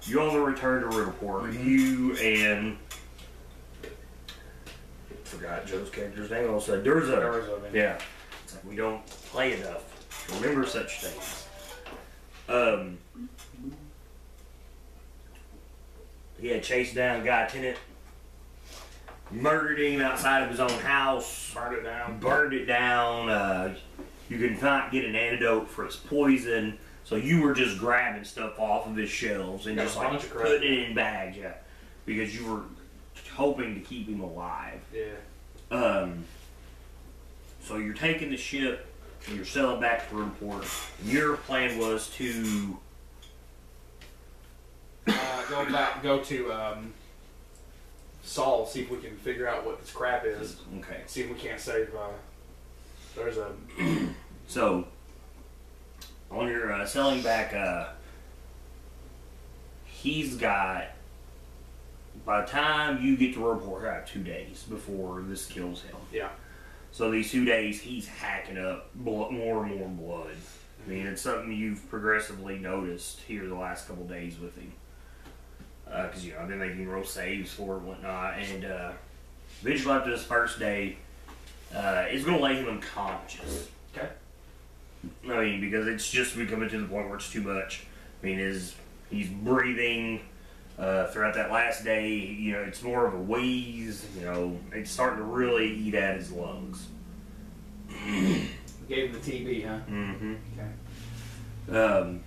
You on the return to Riddleport. You and forgot Joe's character's name. Also, Durzub. Yeah. It's like we don't play enough to remember such things. He had chased down Guy Tennant, murdered him outside of his own house, burned it down. You could not get an antidote for his poison, so you were just grabbing stuff off of his shelves and just like putting it in bags, yeah, because you were hoping to keep him alive. Yeah. So you're taking the ship and you're sailing back to Riddleport. Your plan was to go to Saul, see if we can figure out what this crap is. Okay. See if we can't save. There's a. So on your sailing back, he's got. By the time you get to Riddleport, you have 2 days before this kills him. Yeah. So these 2 days, he's hacking up more and more blood. I mean, it's something you've progressively noticed here the last couple days with him. Because, you know, I've been making roll saves for it and whatnot. And eventually after this first day, it's going to lay him unconscious. Okay. I mean, because it's just becoming to the point where it's too much. I mean, he's breathing throughout that last day. You know, it's more of a wheeze. You know, it's starting to really eat at his lungs. Gave him the TB, huh? Mm-hmm. Okay.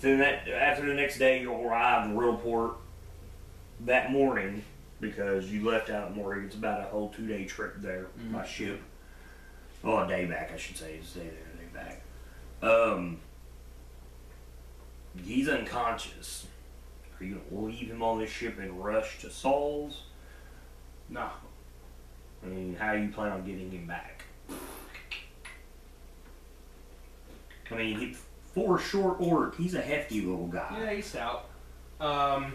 So that after the next day, you'll arrive in Riddleport that morning because you left out in the morning. It's about a whole 2-day trip there by ship. Oh, a day back, I should say. It's a day there, a day back. He's unconscious. Are you gonna leave him on this ship and rush to Saul's? No. I mean, how do you plan on getting him back? I mean, for a short orc, he's a hefty little guy. Yeah, he's stout. I'll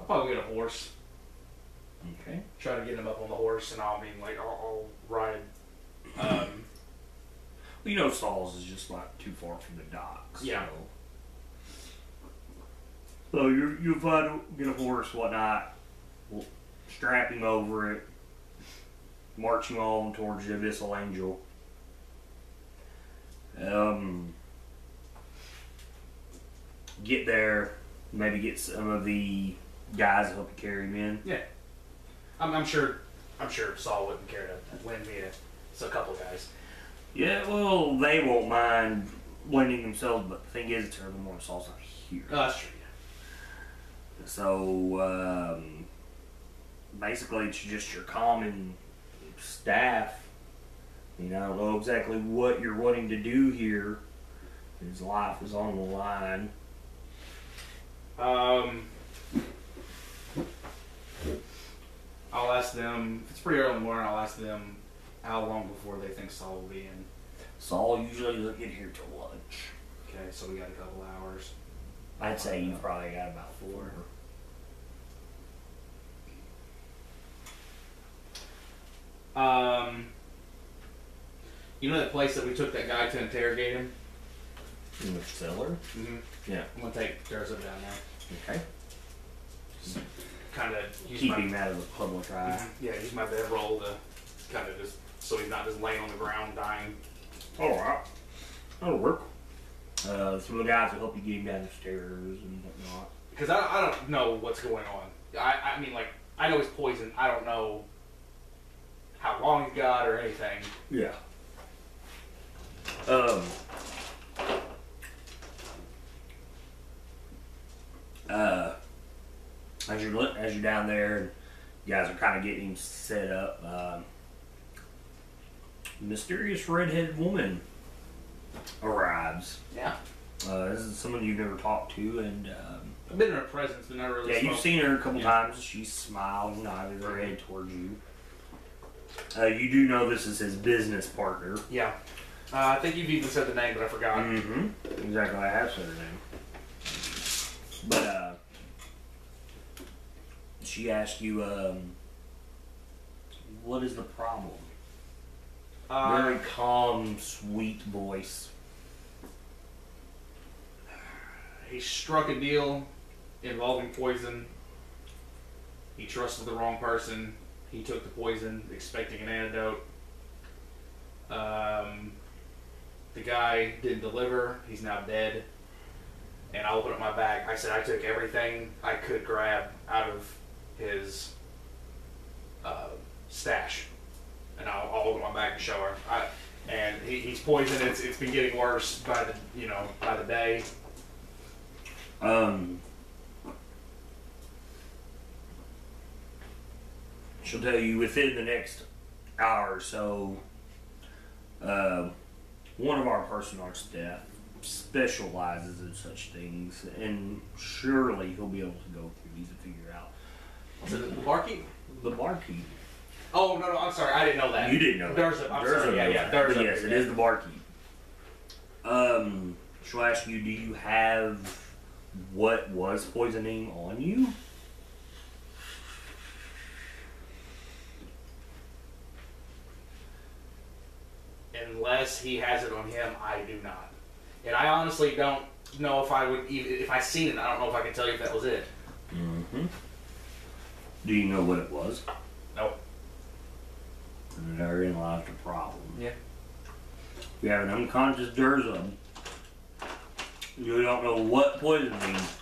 probably get a horse. Okay. Try to get him up on the horse, and I'll ride. Well, you know, Saul's is just not too far from the docks. Yeah. So you'll get a horse, whatnot. We'll strap him over it. March him on towards the Abyssal Angel. Get there. Maybe get some of the guys to help you carry him in. Yeah. I'm sure Saul wouldn't care to lend me a couple guys. Yeah, well, they won't mind lending themselves, but the thing is, it's early morning, Saul's not here. Oh, that's true, yeah. So, basically, it's just your common staff. I mean, I don't know exactly what you're wanting to do here. His life is on the line. I'll ask them, if it's pretty early in the morning, I'll ask them how long before they think Saul will be in. Saul usually doesn't get here till lunch. Okay, so we got a couple hours. I'd say you've probably got about 4. You know that place that we took that guy to interrogate him? In the cellar? Mm-hmm. Yeah. I'm going to take Durzub down there. Okay. Kind of keep him out of the public eye. Yeah, use my bedroll to kind of just, so he's not just laying on the ground dying. Alright. That'll work. Some of the guys will help you get him down the stairs and whatnot. Because I don't know what's going on. I mean, like, I know he's poisoned. I don't know how long he's got or anything. Yeah. As you're down there, and you guys are kind of getting him set up. Mysterious redheaded woman arrives. Yeah. This is someone you've never talked to, and I've been in her presence, but not really. Yeah, you've seen her a couple times. She smiled and nodded her head towards you. You do know this is his business partner. Yeah. I think you've even said the name, but I forgot. Mm-hmm. Exactly, I have said her name. But she asked you, what is the problem? Very calm, sweet voice. He struck a deal involving poison. He trusted the wrong person. He took the poison, expecting an antidote. The guy didn't deliver. He's now dead. And I opened up my bag. I said I took everything I could grab out of his stash. And I'll open my bag and show her. And he's poisoned. It's been getting worse by the day. She'll tell you within the next hour or so, one of our personal staff specializes in such things, and surely he'll be able to go through these and figure out. Was it the barkeep? The barkeep. Oh, no, I'm sorry. I didn't know that. You didn't know that. Durzub. I'm sorry. Yeah, Durzub. Yes, it is the barkeep. She'll ask you, do you have what was poisoning on you? Unless he has it on him, I do not. And I honestly don't know if I would even, if I seen it, I don't know if I can tell you if that was it. Mm-hmm. Do you know what it was? No. And therein lies the problem. Yeah. You have an unconscious Durzub. You don't know what poison means.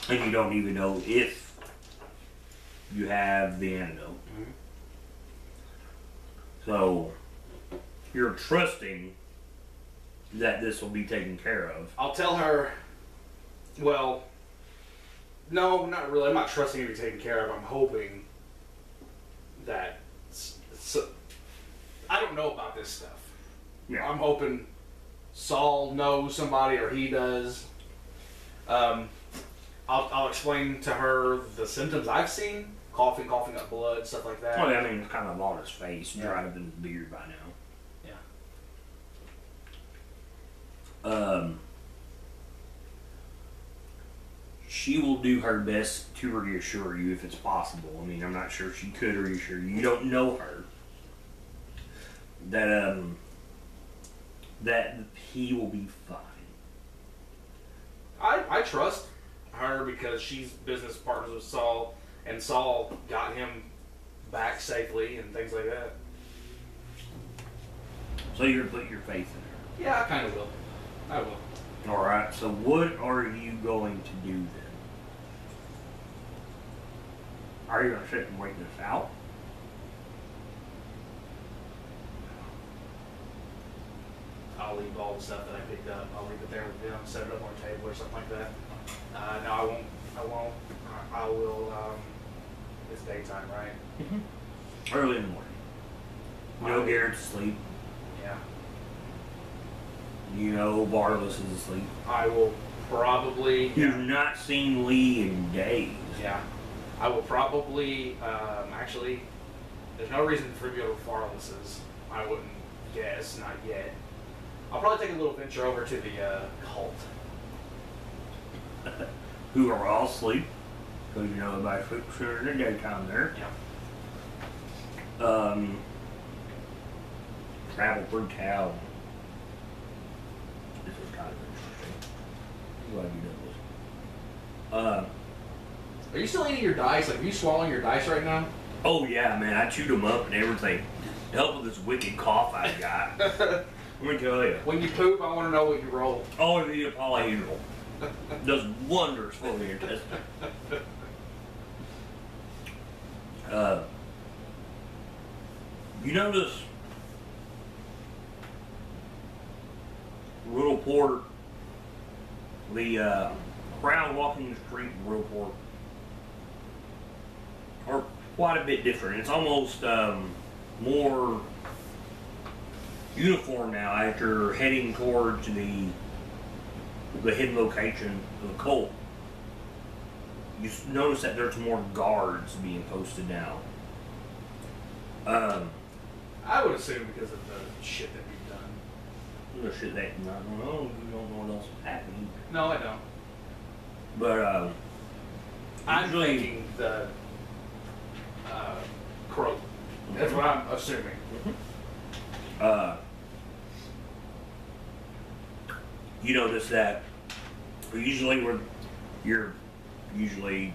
And you don't even know if you have the antidote. Mm-hmm. So, you're trusting that this will be taken care of. I'll tell her, well, no, not really. I'm not trusting it to be taken care of. I'm hoping that, I don't know about this stuff. Yeah. I'm hoping Saul knows somebody or he does. I'll explain to her the symptoms I've seen. Coughing up blood, stuff like that. Oh, yeah, I mean, it's kind of on his face, dried up in his beard by now. She will do her best to reassure you if it's possible. I mean, I'm not sure if she could reassure you. You don't know her. That he will be fine. I trust her because she's business partners with Saul, and Saul got him back safely and things like that. So you're going to put your faith in her? Yeah, I kind of will. I will. Alright, so what are you going to do then? Are you going to sit and wait this out? I'll leave all the stuff that I picked up. I'll leave it there with them, set it up on a table or something like that. No, I won't. I will, it's daytime, right? Mm-hmm. Early in the morning. You know Garrett's asleep. Yeah. You know Bartless is asleep. I will probably... You've not seen Lee in days. Yeah. I will probably, actually, there's no reason for me to go to Bartless's. I wouldn't guess, not yet. I'll probably take a little venture over to the cult. Who are all asleep. Because you know everybody sleeps in the daytime there. Yeah. Travel through town. This is kind of interesting. I'm glad you know this. Are you still eating your dice? Like, are you swallowing your dice right now? Oh yeah, man, I chewed them up and everything. To help with this wicked cough I got. Let me tell you. When you poop, I want to know what you roll. Always eat a polyhedral. Does wonders for your intestine. You notice Riddleport, the crowd walking the street in Riddleport are quite a bit different. It's almost more uniform now after heading towards the hidden location of the cult. You notice that there's more guards being posted now. I would assume because of the shit that we've done. The shit that I don't know. You don't know what else is happening. No, I don't. But I'm usually, thinking the crow. That's what I'm assuming. Mm-hmm. You notice that usually your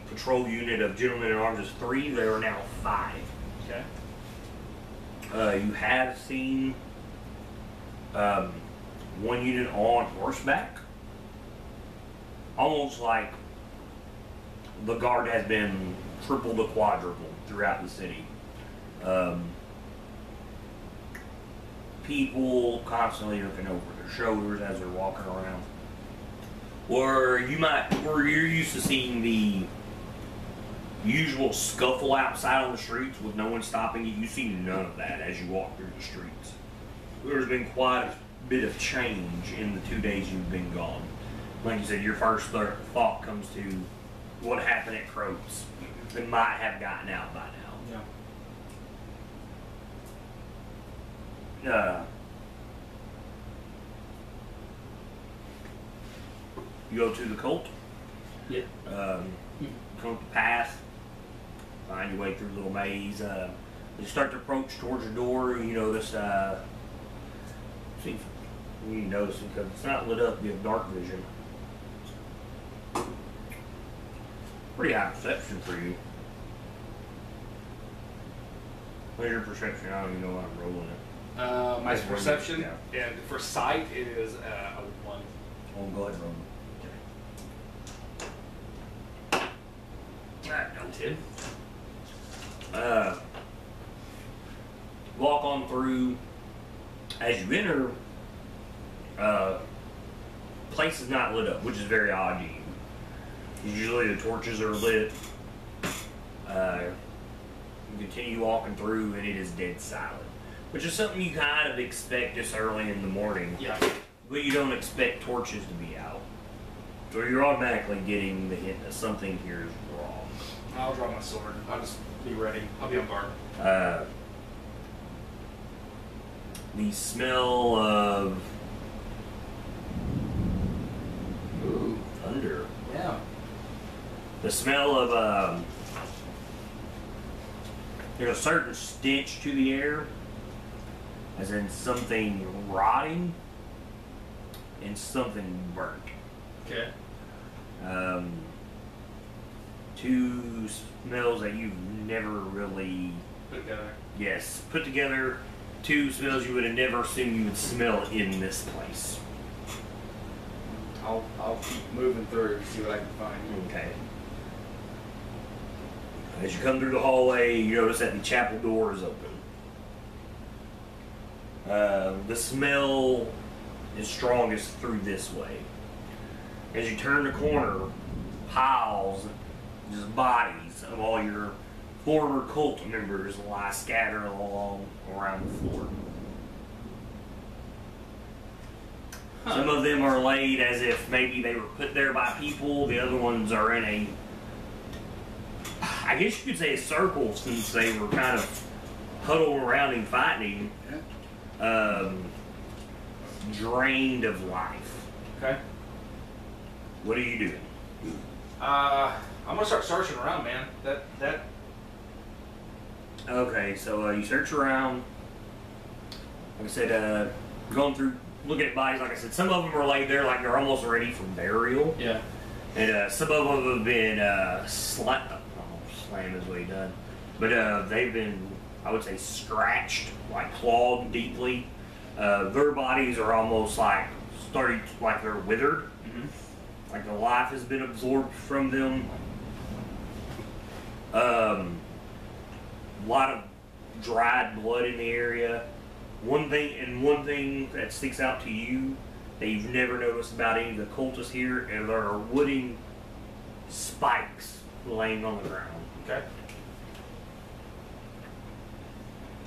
patrol unit of gentlemen at arms is 3. There are now 5. Okay. You have seen one unit on horseback, almost like the guard has been triple to quadruple throughout the city. People constantly looking over their shoulders as they're walking around. Where you're used to seeing the usual scuffle outside on the streets with no one stopping you, you see none of that as you walk through the streets. There's been quite a bit of change in the 2 days you've been gone. Like you said, your first thought comes to what happened at Croats. They might have gotten out by now. You go to the cult. Yeah. Come up the path. Find your way through a little maze. You start to approach towards your door. You notice. See, you notice because it's not lit up. You have dark vision. Pretty high perception for you. What's your perception? I don't even know why I'm rolling it. My perception, Yeah. and for sight, it is a 1. Oh, go ahead and roll it. Alright, I'm 10. Walk on through. As you enter, place is not lit up, which is very odd to you. Usually the torches are lit. You continue walking through and it is dead silent. Which is something you kind of expect this early in the morning. Yeah. But you don't expect torches to be out. So you're automatically getting the hint that something here is wrong. I'll draw my sword. I'll just be ready. I'll be on guard. The smell of thunder. Yeah. The smell of there's a certain stench to the air, as in something rotting and something burnt. Okay. Two smells that you've never really Put together. put together. 2 smells you would have never assumed you would smell in this place. I'll keep moving through, see what I can find. Okay. As you come through the hallway, you notice that the chapel door is open. The smell is strongest through this way. As you turn the corner, piles, just bodies of all your former cult members lie scattered along around the floor. Some of them are laid as if maybe they were put there by people. The other ones are in a, I guess you could say, a circle, since they were kind of huddled around and fighting, drained of life. Okay. What are you doing? I'm gonna start searching around, man. That. Okay, so you search around. Like I said, going through, looking at bodies. Like I said, some of them are laid there like they're almost ready for burial. Yeah. And some of them have been slam is what he done. But they've been, I would say, scratched, like clawed deeply. Their bodies are almost like starting, like they're withered. Mm-hmm. Like the life has been absorbed from them. A lot of dried blood in the area. One thing that sticks out to you that you've never noticed about any of the cultists here, and there are wooden spikes laying on the ground. Okay.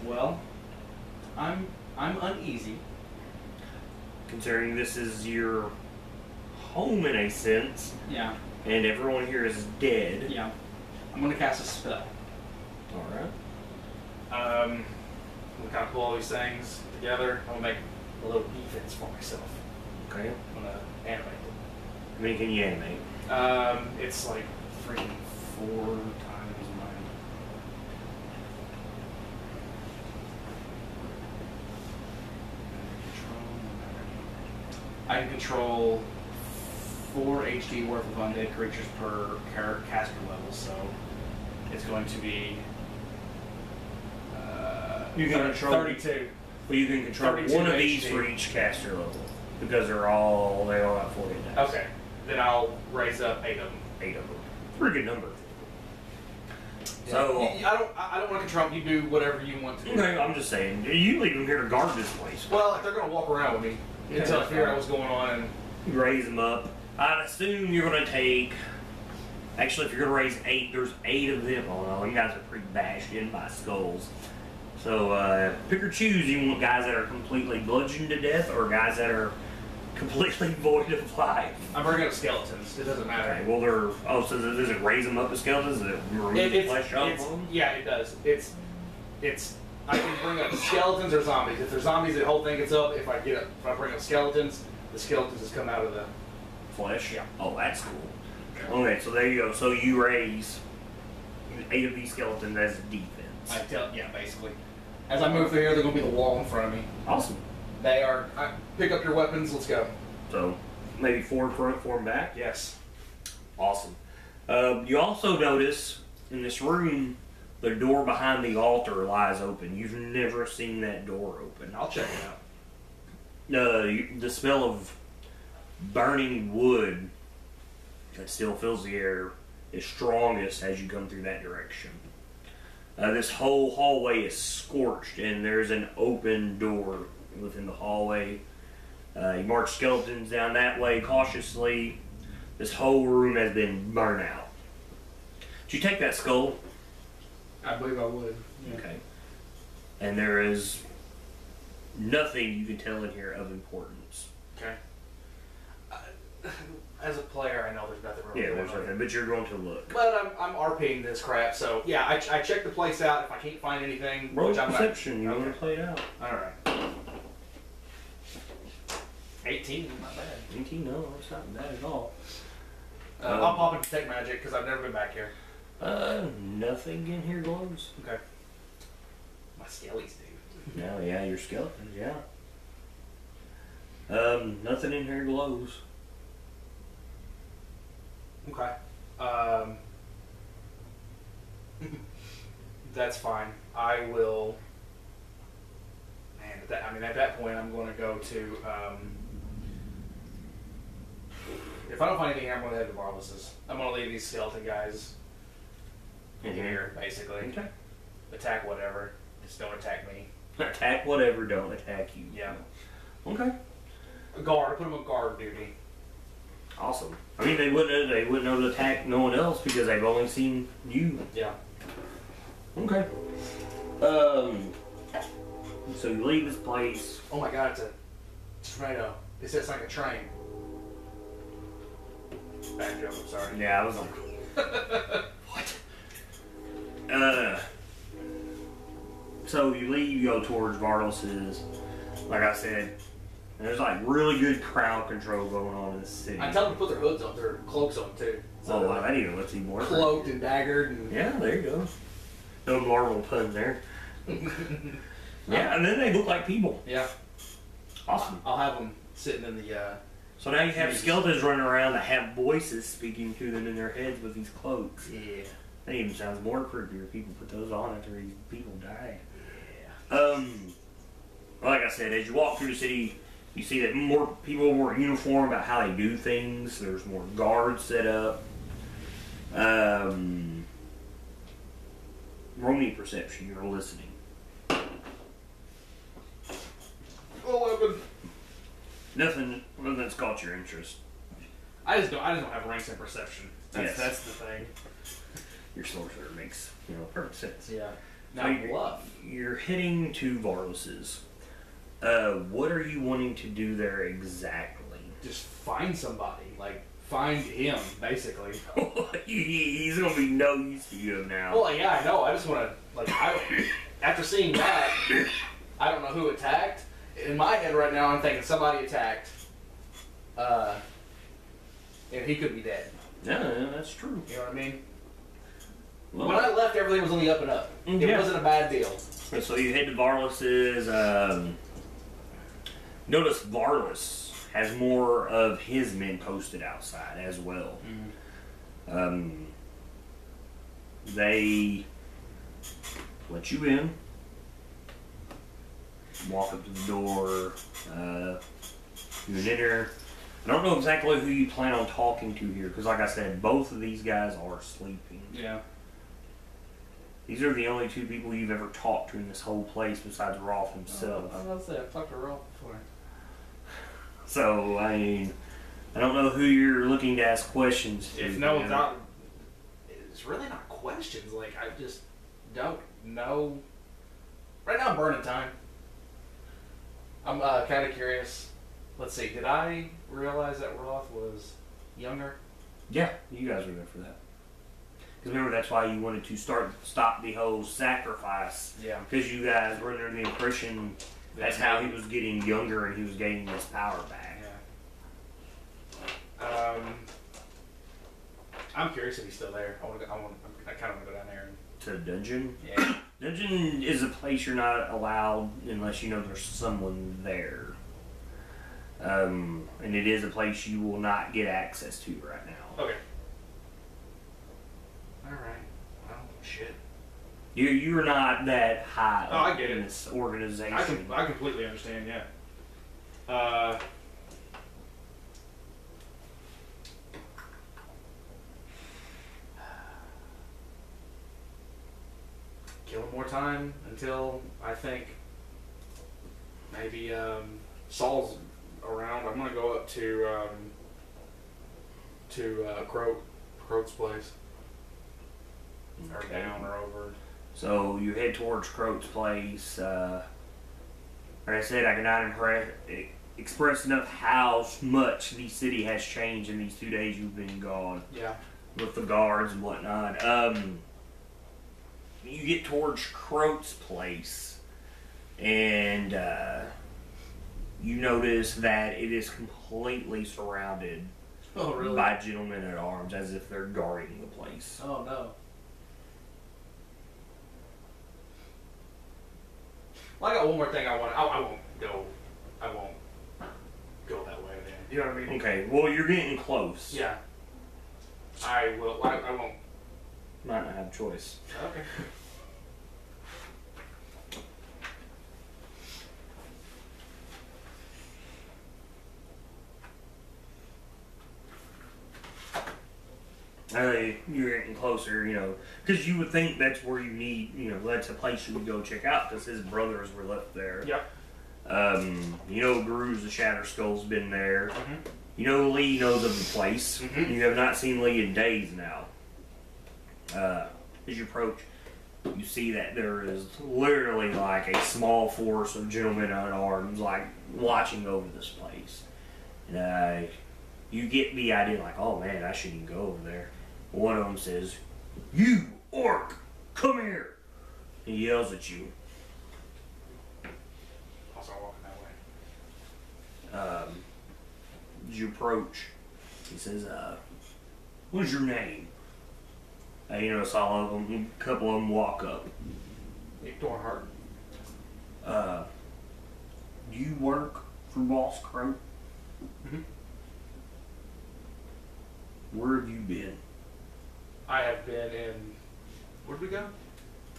Well, I'm uneasy. Considering this is your home in a sense, Yeah. and everyone here is dead. Yeah. I'm gonna cast a spell. All right. We'll kind of pull all these things together. I'm gonna make a little defense for myself. Okay. I'm gonna animate it. How many can you animate? It's like freaking 4 times my. I can control 4 HD worth of undead creatures per caster level, so it's going to be You can control 32. Well, you can control 32 one of these HD. for each caster level because they all have 40 dice. Okay. Then I'll raise up 8 of them. 8 of them. Pretty good number. So I don't want to control them. You do whatever you want to do. okay, I'm just saying you leave them here to guard this place. Well, if they're going to walk around with me until I figure out what's going on. And You raise them up. I'd assume you're going to take. Actually, if you're going to raise 8, there's 8 of them. Oh no, you guys are pretty bashed in by skulls. So pick or choose. You want guys that are completely bludgeoned to death, or guys that are completely void of life. I'm bringing up skeletons. It doesn't matter. Okay, well they're. So does it raise them up as skeletons? Does it remove the flesh off of them? Yeah, it does. It's. I can bring up skeletons or zombies. If they're zombies, the whole thing gets up. If I bring up skeletons, the skeletons just come out of the Flesh? Yeah. Oh, that's cool. Okay, so there you go. So you raise 8 of these skeletons as defense. Yeah, basically. As I move through here, they're going to be the wall in front of me. Awesome. They are. Pick up your weapons. Let's go. So maybe 4 in front, 4 in back. Yes. Awesome. You also notice in this room, the door behind the altar lies open. You've never seen that door open. I'll check it out. The smell of burning wood that still fills the air is strongest as you come through that direction. This whole hallway is scorched, and there's an open door within the hallway. You march skeletons down that way cautiously. This whole room has been burned out. Did you take that skull? I believe I would. Yeah. Okay. And there is nothing you can tell in here of importance. Okay. As a player, I know there's nothing really Yeah, going there's on. nothing, but you're going to look. But I'm RPing this crap, so yeah, I check the place out. If I can't find anything, Roll which I'm perception. You not. want to play it out. Alright. 18, not bad. 18, no, it's not bad at all. I'll pop and detect magic because I've never been back here. Nothing in here glows. Okay. My skellies do. No, yeah, your skeletons, yeah. Nothing in here glows. Okay. That's fine. I will. Man, at that point, I'm going to go to. If I don't find anything here, I'm going to head to Marvelous's. I'm going to leave these skeleton guys in here, basically. Okay. Attack whatever. Just don't attack me. Attack whatever, don't attack you. Yeah. Okay. Guard. Put them on guard duty. Awesome. I mean, they wouldn't know to attack no one else because they've only seen you. Yeah. Okay. So you leave this place. Oh my god, it's a tornado. It says like a train. Bad joke, I'm sorry. Yeah, I was like, what? So you leave, you go towards Varlos's. Like I said, there's like really good crowd control going on in the city. I tell them to put their hoods on, their cloaks on too. Oh, wow, that even lets you more. Cloaked and daggered and Yeah, there you go. No Marvel pun there. Yeah, and then they look like people. yeah. Awesome. I'll have them sitting in the. So now you have skeletons running around that have voices speaking to them in their heads with these cloaks. Yeah. That even sounds more creepy if people put those on after these people die. Yeah. Like I said, as you walk through the city, you see that more people are more uniform about how they do things. There's more guards set up. Roll me perception. You're listening. 11. Nothing that's caught your interest. I just don't have ranks in perception. Yes. That's the thing. Your sorcerer makes perfect sense. Yeah. So Now bluff. you're heading to Varlos's. What are you wanting to do there exactly? Just find somebody. Like find him, basically. He's gonna be no use to you now. Well, yeah, I know. I just want to after seeing that, I don't know who attacked. In my head right now, I'm thinking somebody attacked, and he could be dead. Yeah, that's true. You know what I mean? Well, When I left, everything was on the up and up. It Yeah. wasn't a bad deal. so you head to Varlos's. Notice Varlos has more of his men posted outside as well. They let you in, walk up to the door, you enter. I don't know exactly who you plan on talking to here, because like I said, both of these guys are sleeping. Yeah. These are the only two people you've ever talked to in this whole place besides Rolf himself. I was about to say, I've talked to Rolf before. So, I mean, I don't know who you're looking to ask questions to. If no one's out, it's really not questions. Like, I just don't know. Right now, I'm burning time. I'm kind of curious. Let's see, did I realize that Rolf was younger? Yeah, you guys were there for that. Because remember, that's why you wanted to stop the whole sacrifice. Yeah. Because you guys were under the impression that's how he was getting younger and he was gaining his power back. Yeah. I'm curious if he's still there. I kind of want to go down there. To the dungeon? Yeah. Dungeon is a place you're not allowed unless you know there's someone there. And it is a place you will not get access to right now. Okay. Alright. Well, shit. You're not that high I get in it. this organization. I completely understand, yeah. Killing more time until I think maybe Saul's around. I'm gonna go up to Croat's place. Or Okay. down or over. So you head towards Croat's place. Like I said, I cannot express enough how much the city has changed in these 2 days you've been gone. Yeah. With the guards and whatnot. You get towards Croat's place, and you notice that it is completely surrounded by gentlemen at arms, as if they're guarding the place. Oh no. Well, I got one more thing I want. I won't go that way then. You know what I mean? Okay, well, you're getting close. Yeah. I will. I won't. Might not have a choice. Okay. You're getting closer, you know, because you would think that's where you need, you know, that's a place you would go check out, because his brothers were left there. Yep. You know, Grooves the Shatter Skull's been there. Mm-hmm. You know, Lee knows of the place. Mm-hmm. You have not seen Lee in days now. As you approach, you see that there is literally like a small force of gentlemen at arms, like, watching over this place. And you get the idea, like, oh man, I shouldn't go over there. One of them says, "You, orc, come here!" He yells at you. I'll start walking that way. As you approach, he says, "What's your name?" You notice all of them, a couple of them walk up. Nick Dornhart. Do you work for Boss Crow? Mm-hmm. Where have you been? I have been in. Where'd we go?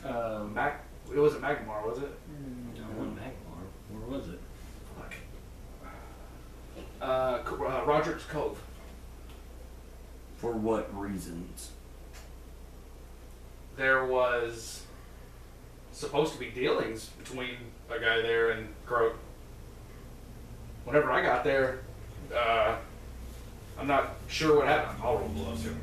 It wasn't Magmar, was it? No, Magmar. Where was it? Fuck. Rodrick's Cove. For what reasons? There was supposed to be dealings between a guy there and Croak. Whenever I got there, I'm not sure what happened. I'll roll bluffs here.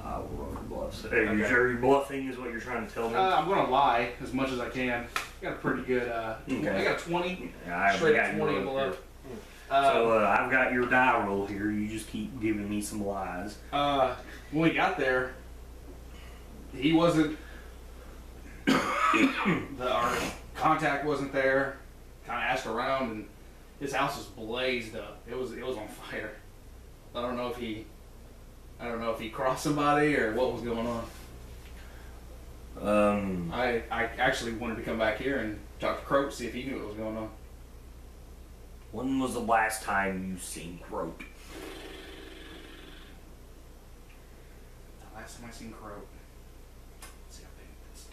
We'll roll your bluffs. Are you sure you're bluffing is what you're trying to tell me? I'm going to lie as much as I can. I got a pretty good, Okay. I got a 20. I Straight got up your 20 and roll below. here. So I've got your die roll here. You just keep giving me some lies. When we got there, he wasn't. Our contact wasn't there. Kind of asked around, and his house was blazed up. It was on fire. I don't know if he crossed somebody or what was going on. I actually wanted to come back here and talk to Croak, see if he knew what was going on. When was the last time you seen Croat? The last time I seen Croat. Let's see, I think it's 2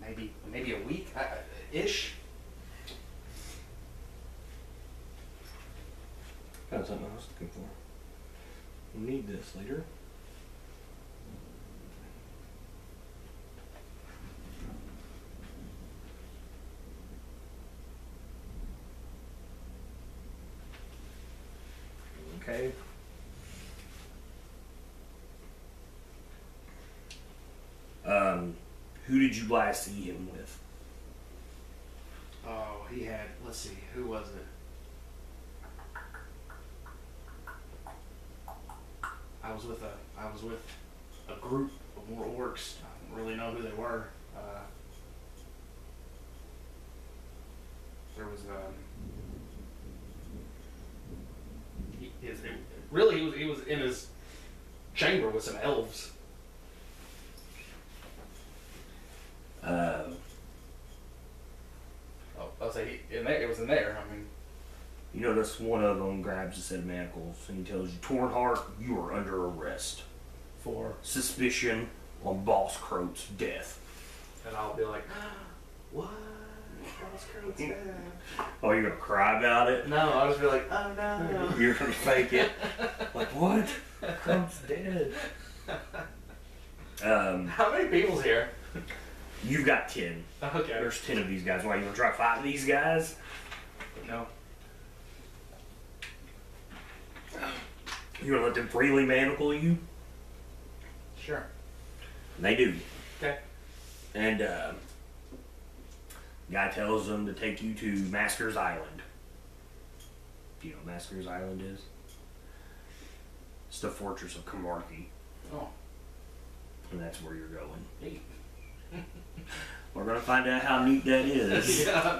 days. Maybe a week ish. That's something I was looking for. We'll need this later. Okay. Who did you last see him with? Oh, he had. Let's see, who was it? I was with a group of more orcs. I don't really know who they were. There was he was in his chamber with some elves. I'll say it was in there. I mean, you notice one of them grabs a set of manacles and he tells you, Tornheart, you are under arrest for suspicion on Boss Croat's death. and I'll be like, what? Boss Croat's dead. Oh, you're gonna cry about it? No, I'll just be like, oh no. You're gonna fake it. Like, what? Croat's dead. How many people's here? You've got 10. Okay. There's 10 of these guys. Why, you gonna try fighting these guys? No. You gonna let them freely manacle you? Sure. And they do. Okay. And guy tells them to take you to Masker's Island. Do you know what Masker's Island is? It's the fortress of Kamarki. Oh. And that's where you're going. Neat. We're gonna find out how neat that is. Yeah.